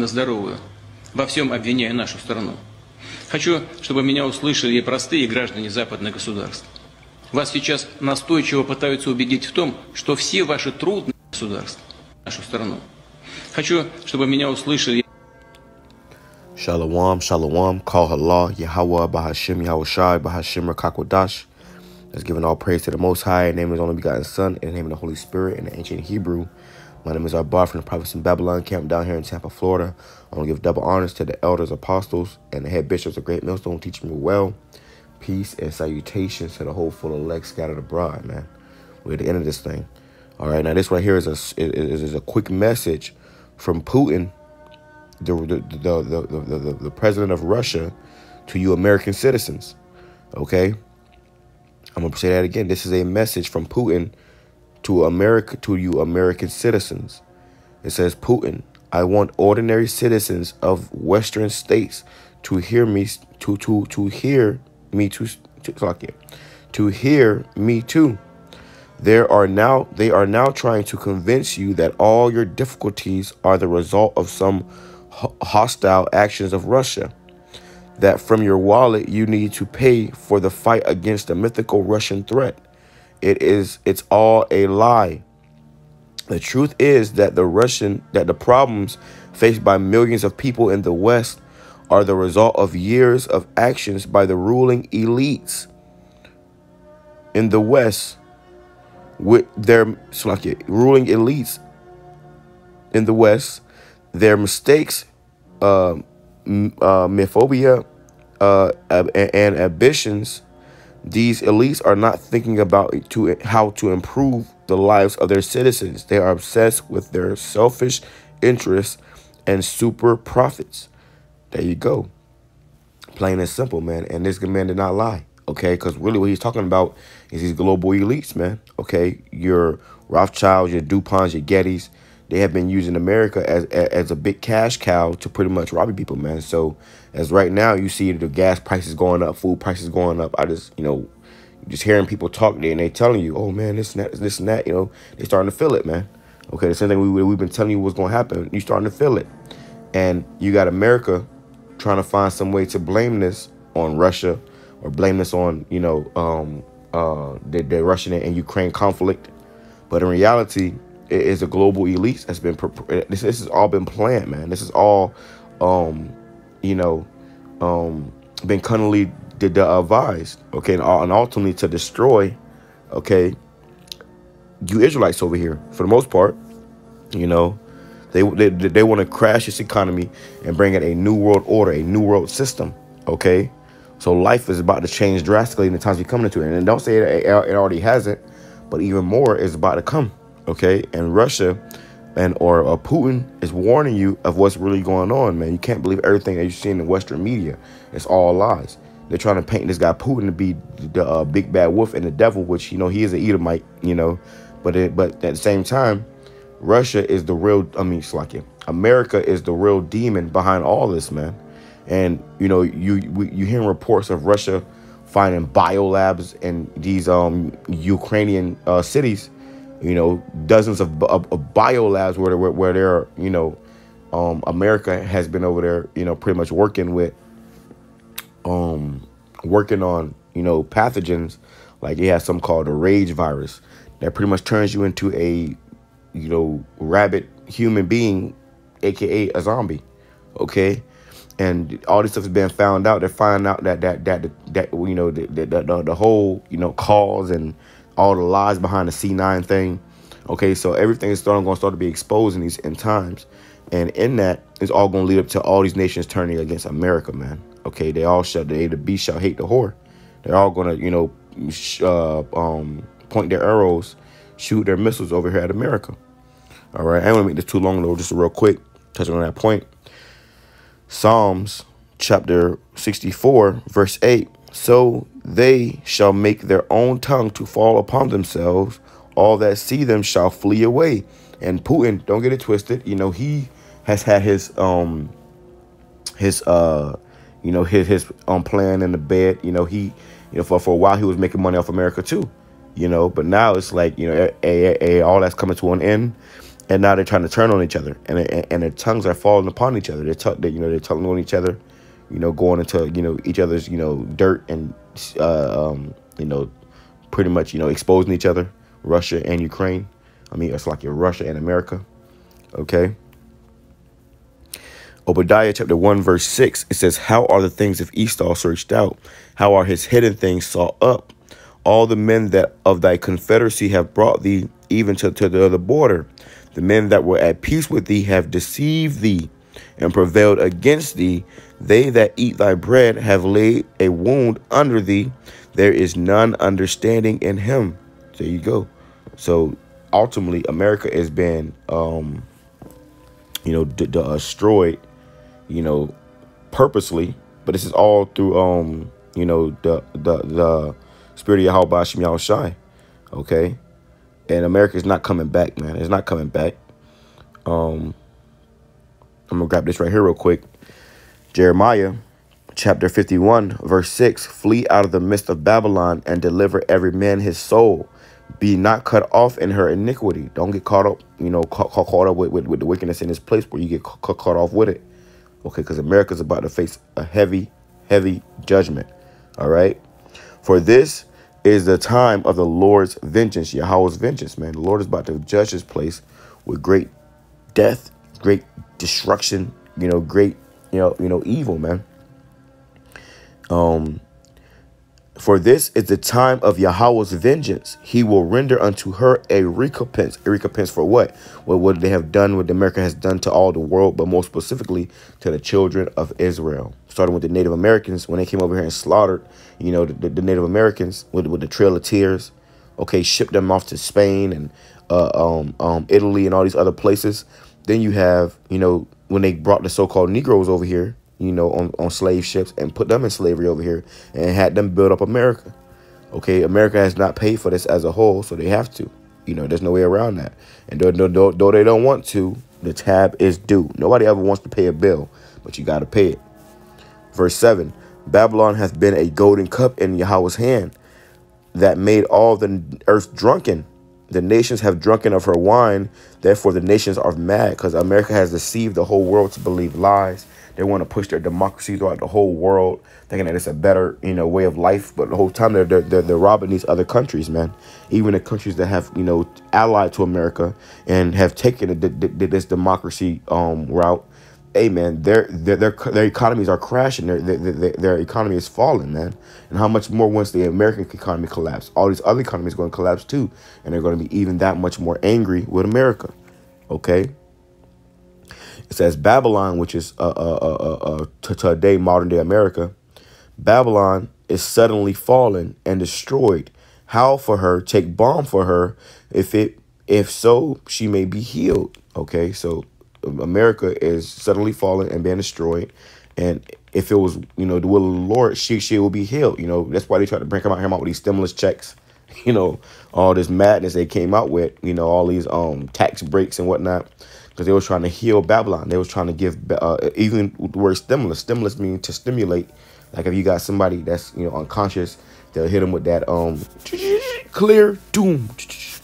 здоровую, во всем обвиняя нашу страну. Хочу, чтобы меня услышали и простые граждане западных государств. Вас сейчас настойчиво пытаются убедить в том, что все ваши трудные государства, нашу страну. Хочу, чтобы меня услышали. Shalom, shalom, call HALAL, YAHAWAH, BAHASHAM, YAHWASHI, BAHASHAM, QADASH. Let's give all praise to the Most High, in the name of His only begotten Son, in the name of the Holy Spirit, in the ancient Hebrew. My name is Arbar from the prophets in Babylon, camped down here in Tampa, Florida. I want to give double honors to the elders, apostles, and the head bishops of Great Millstone, teaching me well. Peace and salutations to the whole full elect scattered abroad, man. We're at the end of this thing. All right, now this right here is a quick message from Putin, the president of Russia, to you American citizens. Okay, I'm gonna say that again. This is a message from Putin to America, to you American citizens. It says, Putin, I want ordinary citizens of Western states to hear me to hear me too. They are now trying to convince you that all your difficulties are the result of some hostile actions of Russia, that from your wallet you need to pay for the fight against the mythical Russian threat. It's all a lie. The truth is that the problems faced by millions of people in the West are the result of years of actions by the ruling elites in the West, with their ruling elites in the West, their mistakes, mythopia, and ambitions. These elites are not thinking about how to improve the lives of their citizens. They are obsessed with their selfish interests and super profits. There you go. Plain and simple, man. And this man did not lie. Okay, because really what he's talking about is these global elites, man. Okay, your Rothschilds, your DuPonts, your Gettys, they have been using America as a big cash cow to pretty much rob people, man. So as right now, you see the gas prices going up, food prices going up. I just, just hearing people talk there and they telling you, oh man, this and that, they starting to feel it, man. Okay, the same thing we've been telling you what's going to happen. You starting to feel it. And you got America trying to find some way to blame this on Russia or blame this on, the Russian and Ukraine conflict. But in reality, it is a global elite that's been, this has all been planned, man. This is all, been cunningly devised, okay, and ultimately to destroy, okay, you Israelites over here. For the most part, they want to crash this economy and bring in a new world order, a new world system, okay? So life is about to change drastically in the times we come into it. And don't say it already hasn't, but even more is about to come, okay? And Russia or Putin is warning you of what's really going on, man. You can't believe everything that you see in the Western media. It's all lies. They're trying to paint this guy Putin to be the big bad wolf and the devil, which, he is an Edomite, but at the same time, Russia is the real, America is the real demon behind all this, man. And, you hear reports of Russia finding biolabs in these Ukrainian cities, dozens of biolabs where they're, America has been over there, pretty much working on, pathogens. Like they have something called a rage virus that pretty much turns you into a, rabid human being, aka a zombie. Okay. And all this stuff has been found out. They're finding out that the whole, cause and all the lies behind the C9 thing. Okay, so everything is going to start to be exposed in these end times. And in that, it's all going to lead up to all these nations turning against America, man. Okay, they all the beast shall hate the whore. They're all going to, point their arrows, shoot their missiles over here at America. All right, I don't want to make this too long, though, just real quick, touching on that point. Psalms chapter 64, verse 8. So they shall make their own tongue to fall upon themselves. All that see them shall flee away. And Putin, don't get it twisted. He has had his plan in the bed. For a while he was making money off America too. But now it's like, all that's coming to an end. And now they're trying to turn on each other, and their tongues are falling upon each other. They're tonguing on each other, going into each other's dirt, and pretty much exposing each other. Russia and Ukraine. I mean, it's like Russia and America. Okay. Obadiah chapter 1 verse 6. It says, "How are the things of Esau searched out? How are his hidden things sought up? All the men that of thy confederacy have brought thee even to the border. The men that were at peace with thee have deceived thee and prevailed against thee. They that eat thy bread have laid a wound under thee. There is none understanding in him." There you go. So ultimately, America has been, destroyed, purposely. But this is all through, the spirit of Yahawah BAHASHAM YAHAWASHI. Okay. And America is not coming back, man. It's not coming back. I'm going to grab this right here real quick. Jeremiah chapter 51, verse 6. "Flee out of the midst of Babylon and deliver every man his soul. Be not cut off in her iniquity." Don't get caught up, caught up with the wickedness in this place where you get caught off with it. Okay, because America's about to face a heavy, heavy judgment. All right. "For this is the time of the Lord's vengeance," Yahweh's vengeance, man. The Lord is about to judge this place with great death, great destruction, great, evil, man. "For this is the time of Yahweh's vengeance. He will render unto her a recompense." A recompense for what? Well, what they have done, what America has done to all the world, but most specifically to the children of Israel. Starting with the Native Americans when they came over here and slaughtered, the Native Americans with the Trail of Tears. Okay, shipped them off to Spain and Italy and all these other places. Then you have, when they brought the so-called Negroes over here, on slave ships and put them in slavery over here and had them build up America. Okay, America has not paid for this as a whole, so they have to. There's no way around that. And though they don't want to, the tab is due. Nobody ever wants to pay a bill, but you got to pay it. Verse 7, "Babylon hath been a golden cup in Yahweh's hand that made all the earth drunken. The nations have drunken of her wine. Therefore the nations are mad," because America has deceived the whole world to believe lies. They want to push their democracy throughout the whole world, thinking that it's a better, way of life. But the whole time they're robbing these other countries, man. Even the countries that have, allied to America and have taken this democracy route. Hey, man, their economies are crashing. Their economy is falling, man. And how much more once the American economy collapse? All these other economies are going to collapse too, and they're going to be even that much more angry with America. Okay. It says Babylon, which is today modern day America. "Babylon is suddenly fallen and destroyed. Howl for her, take balm for her, if so she may be healed." Okay, so America is suddenly fallen and being destroyed, and if it was the will of the Lord, she will be healed. That's why they try to bring him out with these stimulus checks. All this madness they came out with. All these tax breaks and whatnot. Because they was trying to heal Babylon. They was trying to give, even the word stimulus. Stimulus means to stimulate. Like if you got somebody that's, unconscious, they'll hit them with that clear doom.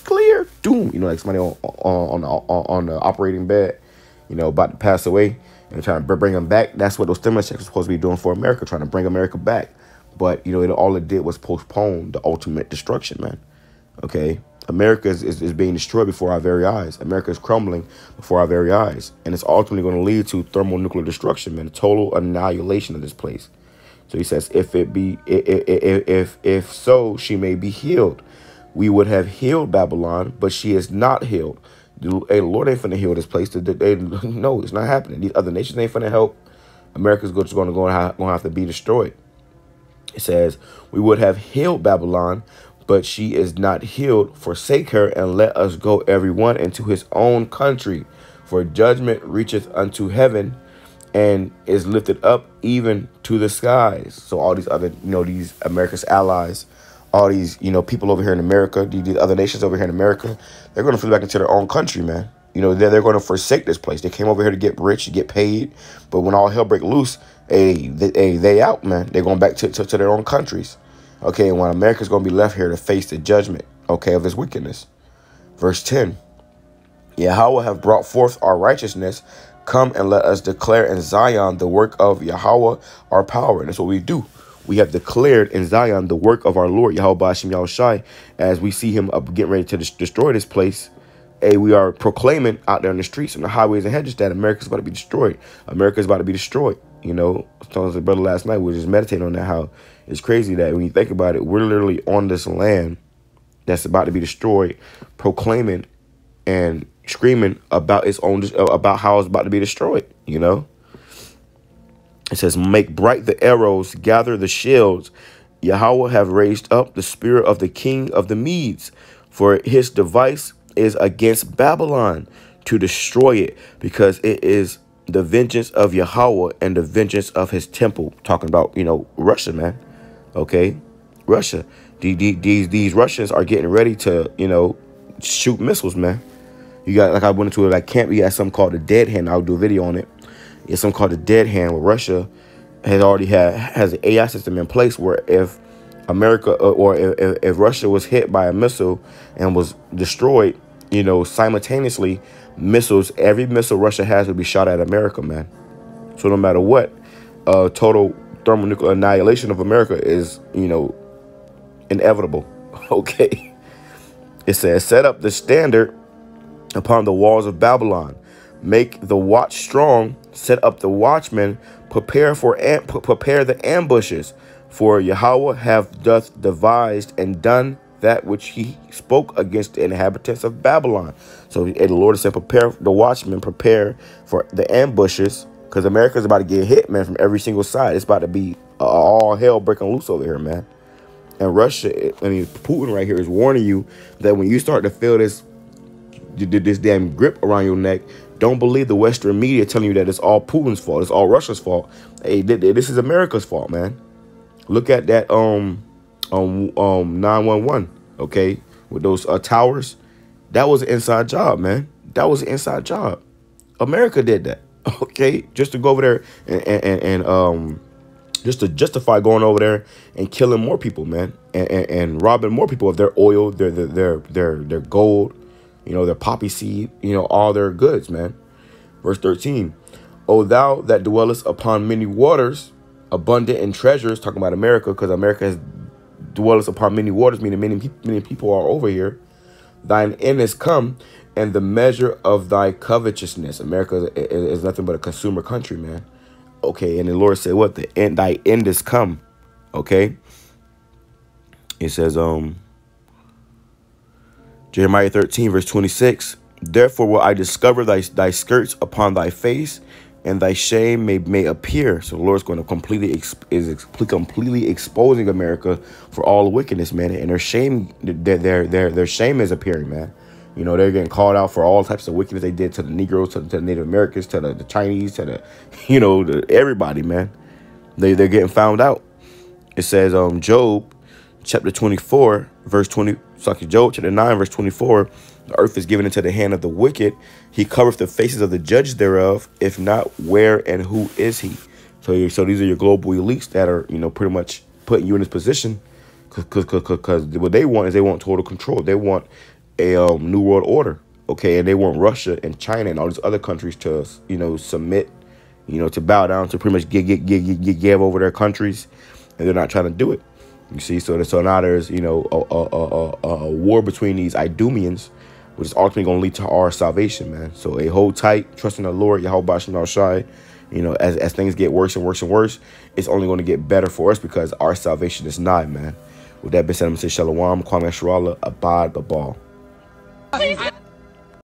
Clear doom. Like somebody on the operating bed, about to pass away. And trying to bring them back. That's what those stimulus checks are supposed to be doing for America. Trying to bring America back. But, all it did was postpone the ultimate destruction, man. Okay. America is being destroyed before our very eyes. America is crumbling before our very eyes. And it's ultimately going to lead to thermonuclear destruction, man. Total annihilation of this place. So he says, if so, she may be healed. We would have healed Babylon, but she is not healed. Hey, the Lord ain't finna heal this place. No, it's not happening. These other nations ain't finna help. America's just going to have to be destroyed. It says, we would have healed Babylon, but she is not healed. Forsake her and let us go every one into his own country. For judgment reacheth unto heaven and is lifted up even to the skies. So all these other, these America's allies, all these, people over here in America, these other nations over here in America, they're going to flee back into their own country, man. They're going to forsake this place. They came over here to get rich, to get paid. But when all hell break loose, they out, man. They're going back to their own countries. Okay, and when America's going to be left here to face the judgment, okay, of its wickedness. Verse 10, Yahweh have brought forth our righteousness. Come and let us declare in Zion the work of Yahweh, our power. And that's what we do. We have declared in Zion the work of our Lord, Yahweh BAHASHAM YAHAWASHI, as we see him getting ready to destroy this place. Hey, we are proclaiming out there in the streets and the highways and hedges that America is about to be destroyed. America is about to be destroyed. You know, I was telling the brother last night, we were just meditating on that, how it's crazy that when you think about it, we're literally on this land that's about to be destroyed, proclaiming and screaming about its own, about how it's about to be destroyed. You know, it says, make bright the arrows, gather the shields. Yahweh have raised up the spirit of the king of the Medes, for his device is against Babylon to destroy it, because it is the vengeance of Yahweh and the vengeance of his temple. Talking about, you know, Russia, man. Okay, Russia. These Russians are getting ready to, you know, shoot missiles, man. You got, like I went into it, like camp. You got something called the dead hand. I'll do a video on it. It's something called the dead hand, where Russia has an AI system in place where if America or if Russia was hit by a missile and was destroyed, you know, simultaneously, every missile Russia has will be shot at America, man. So no matter what, total thermonuclear annihilation of America is, you know, inevitable. Okay. It says, set up the standard upon the walls of Babylon, make the watch strong, set up the watchmen, prepare the ambushes, for Yahweh doth devised and done that which he spoke against the inhabitants of Babylon. So the Lord said, prepare the watchmen, prepare for the ambushes, because America's about to get hit, man, from every single side. It's about to be all hell breaking loose over here, man. And Russia, I mean, Putin right here is warning you that when you start to feel this damn grip around your neck, don't believe the Western media telling you that it's all Putin's fault, it's all Russia's fault. Hey, this is America's fault, man. Look at that 911, okay, with those towers. That was an inside job, man. That was an inside job. America did that, okay, just to go over there and just to justify going over there and killing more people, man, and robbing more people of their oil, their gold, you know, their poppy seed, you know, all their goods, man. Verse 13, O thou that dwellest upon many waters, abundant in treasures, talking about America, because America has dwellest upon many waters, meaning many people are over here. Thine end is come, and the measure of thy covetousness. America is nothing but a consumer country, man. Okay, and the Lord said, what? Thy end is come. Okay. It says, Jeremiah 13, verse 26. Therefore will I discover thy skirts upon thy face, and thy shame may appear. So the Lord's going to completely exposing America for all the wickedness, man. And their shame, their shame is appearing, man. You know, they're getting called out for all types of wickedness they did to the Negroes, to the Native Americans, to the Chinese, to the, you know, everybody, man. They're getting found out. It says, Job chapter 24, verse 20. Job chapter 9, verse 24. The earth is given into the hand of the wicked. He covereth the faces of the judges thereof. If not, where and who is he? So these are your global elites that are, you know, pretty much putting you in this position, because what they want is they want total control. They want a new world order, okay, and they want Russia and China and all these other countries to, you know, submit, you know, to bow down, to pretty much give over their countries, and they're not trying to do it. You see, so now there's, you know, a war between these Idumeans, which is ultimately going to lead to our salvation, man. So hold tight, trust in the Lord, Yahweh BAHASHAM YAHAWASHI. You know, as things get worse and worse and worse, it's only going to get better for us, because our salvation is nigh, man. With that being said, I'm going to say shalom, kwame sharala, abad babal.